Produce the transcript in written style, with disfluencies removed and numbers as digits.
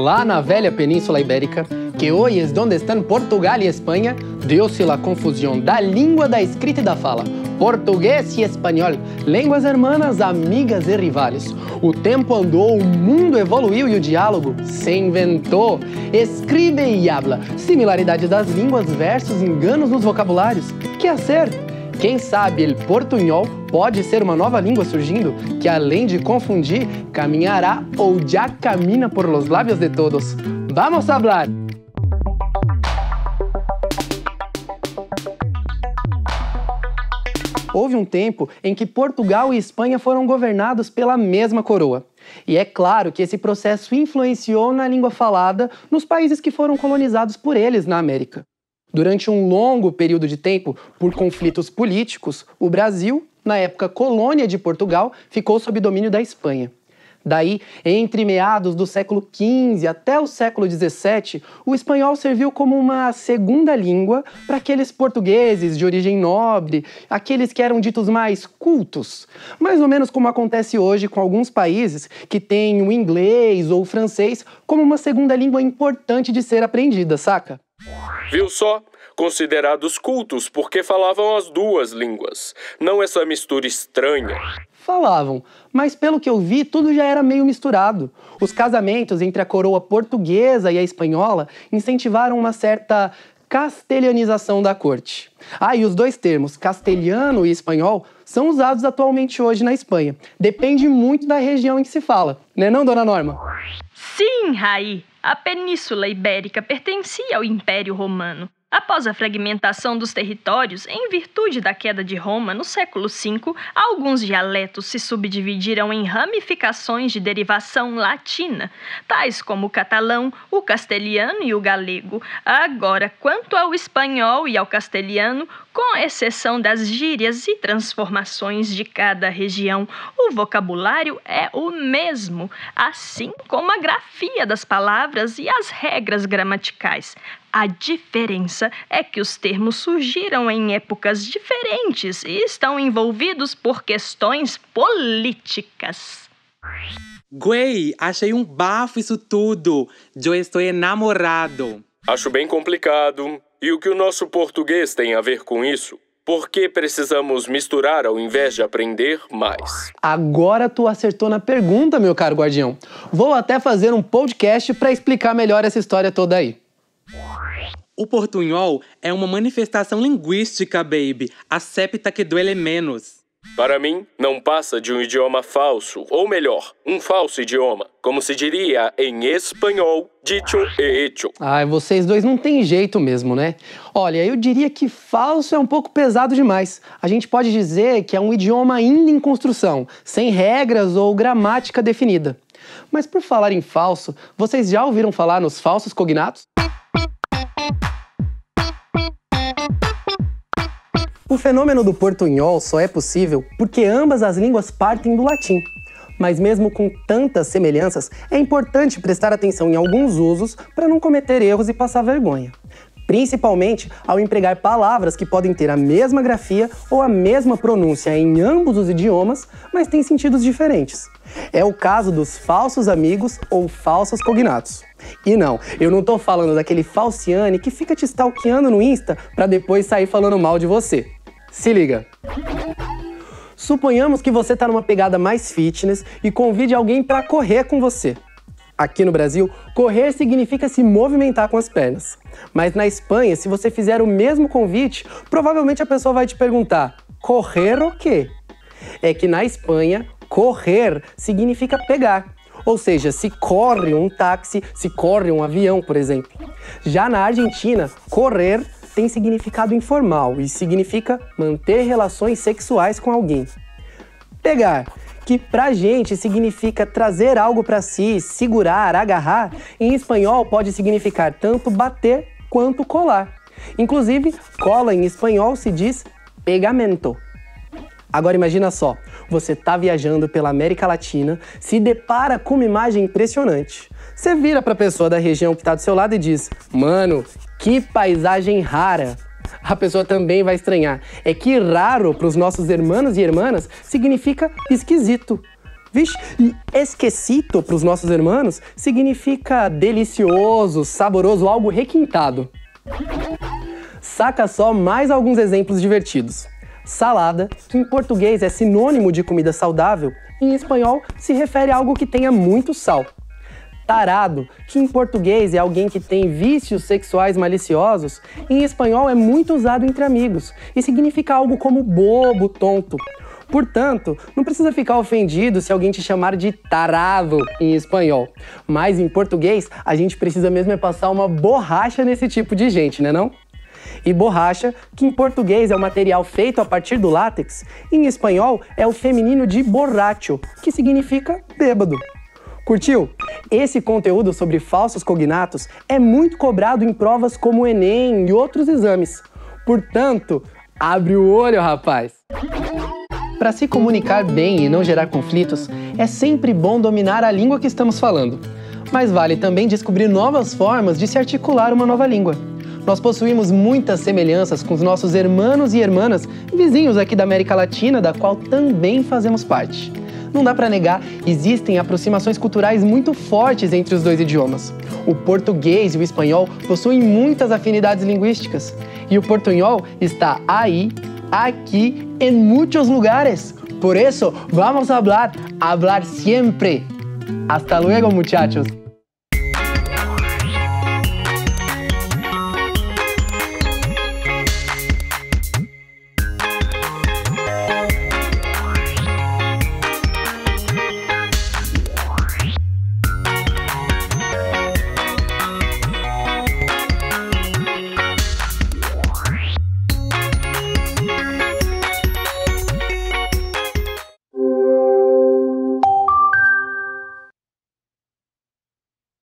lá na velha Península Ibérica, que hoje é onde estão Portugal e Espanha, deu-se a confusão da língua, da escrita e da fala. Português e espanhol, línguas hermanas, amigas e rivais. O tempo andou, o mundo evoluiu e o diálogo se inventou. Escribe e habla, similaridade das línguas versus enganos nos vocabulários. Que a ser? Quem sabe o portunhol pode ser uma nova língua surgindo, que além de confundir, caminhará ou já camina por los lábios de todos. Vamos hablar! Houve um tempo em que Portugal e Espanha foram governados pela mesma coroa. E é claro que esse processo influenciou na língua falada nos países que foram colonizados por eles na América. Durante um longo período de tempo, por conflitos políticos, o Brasil, na época colônia de Portugal, ficou sob domínio da Espanha. Daí, entre meados do século XV até o século XVII, o espanhol serviu como uma segunda língua para aqueles portugueses de origem nobre, aqueles que eram ditos mais cultos. Mais ou menos como acontece hoje com alguns países que têm o inglês ou o francês como uma segunda língua importante de ser aprendida, saca? Viu só? Considerados cultos porque falavam as duas línguas. Não essa mistura estranha. Falavam, mas pelo que eu vi, tudo já era meio misturado. Os casamentos entre a coroa portuguesa e a espanhola incentivaram uma certa castelhanização da corte. E os dois termos, castelhano e espanhol, são usados atualmente hoje na Espanha. Depende muito da região em que se fala, né não, dona Norma? Sim, Raí. A Península Ibérica pertencia ao Império Romano. Após a fragmentação dos territórios, em virtude da queda de Roma no século V, alguns dialetos se subdividiram em ramificações de derivação latina, tais como o catalão, o castelhano e o galego. Agora, quanto ao espanhol e ao castelhano, com exceção das gírias e transformações de cada região, o vocabulário é o mesmo, assim como a grafia das palavras e as regras gramaticais. A diferença é que os termos surgiram em épocas diferentes e estão envolvidos por questões políticas. Güey, achei um bafo isso tudo. Eu estou enamorado. Acho bem complicado. E o que o nosso português tem a ver com isso? Por que precisamos misturar ao invés de aprender mais? Agora tu acertou na pergunta, meu caro guardião. Vou até fazer um podcast para explicar melhor essa história toda aí. O portunhol é uma manifestação linguística, baby. Acepta que duele menos. Para mim, não passa de um idioma falso, ou melhor, um falso idioma, como se diria em espanhol, dicho e hecho. Vocês dois não tem jeito mesmo, né? Olha, eu diria que falso é um pouco pesado demais. A gente pode dizer que é um idioma ainda em construção, sem regras ou gramática definida. Mas por falar em falso, vocês já ouviram falar nos falsos cognatos? O fenômeno do portunhol só é possível porque ambas as línguas partem do latim. Mas mesmo com tantas semelhanças, é importante prestar atenção em alguns usos para não cometer erros e passar vergonha. Principalmente ao empregar palavras que podem ter a mesma grafia ou a mesma pronúncia em ambos os idiomas, mas têm sentidos diferentes. É o caso dos falsos amigos ou falsos cognatos. E não, eu não tô falando daquele falciane que fica te stalkeando no Insta para depois sair falando mal de você. Se liga! Suponhamos que você está numa pegada mais fitness e convide alguém para correr com você. Aqui no Brasil, correr significa se movimentar com as pernas. Mas na Espanha, se você fizer o mesmo convite, provavelmente a pessoa vai te perguntar: correr o quê? É que na Espanha, correr significa pegar. Ou seja, se corre um táxi, se corre um avião, por exemplo. Já na Argentina, correr tem significado informal e significa manter relações sexuais com alguém. Pegar, que pra gente significa trazer algo pra si, segurar, agarrar, em espanhol pode significar tanto bater quanto colar. Inclusive, cola em espanhol se diz pegamento. Agora imagina só, você tá viajando pela América Latina, se depara com uma imagem impressionante. Você vira pra pessoa da região que tá do seu lado e diz: mano, que paisagem rara. A pessoa também vai estranhar. É que raro pros nossos hermanos e irmãs significa esquisito. Vixe, e exquisito para os nossos irmãos significa delicioso, saboroso, algo requintado. Saca só mais alguns exemplos divertidos. Salada, que em português é sinônimo de comida saudável, em espanhol se refere a algo que tenha muito sal. Tarado, que em português é alguém que tem vícios sexuais maliciosos, em espanhol é muito usado entre amigos e significa algo como bobo, tonto. Portanto, não precisa ficar ofendido se alguém te chamar de tarado em espanhol. Mas em português, a gente precisa mesmo é passar uma borracha nesse tipo de gente, né não? E borracha, que em português é o material feito a partir do látex, em espanhol é o feminino de borracho, que significa bêbado. Curtiu? Esse conteúdo sobre falsos cognatos é muito cobrado em provas como o Enem e outros exames. Portanto, abre o olho, rapaz! Para se comunicar bem e não gerar conflitos, é sempre bom dominar a língua que estamos falando. Mas vale também descobrir novas formas de se articular uma nova língua. Nós possuímos muitas semelhanças com os nossos irmãos e irmãs vizinhos aqui da América Latina, da qual também fazemos parte. Não dá para negar, existem aproximações culturais muito fortes entre os dois idiomas. O português e o espanhol possuem muitas afinidades linguísticas. E o portunhol está aí, aqui, em muitos lugares. Por isso, vamos hablar siempre. Hasta luego, muchachos.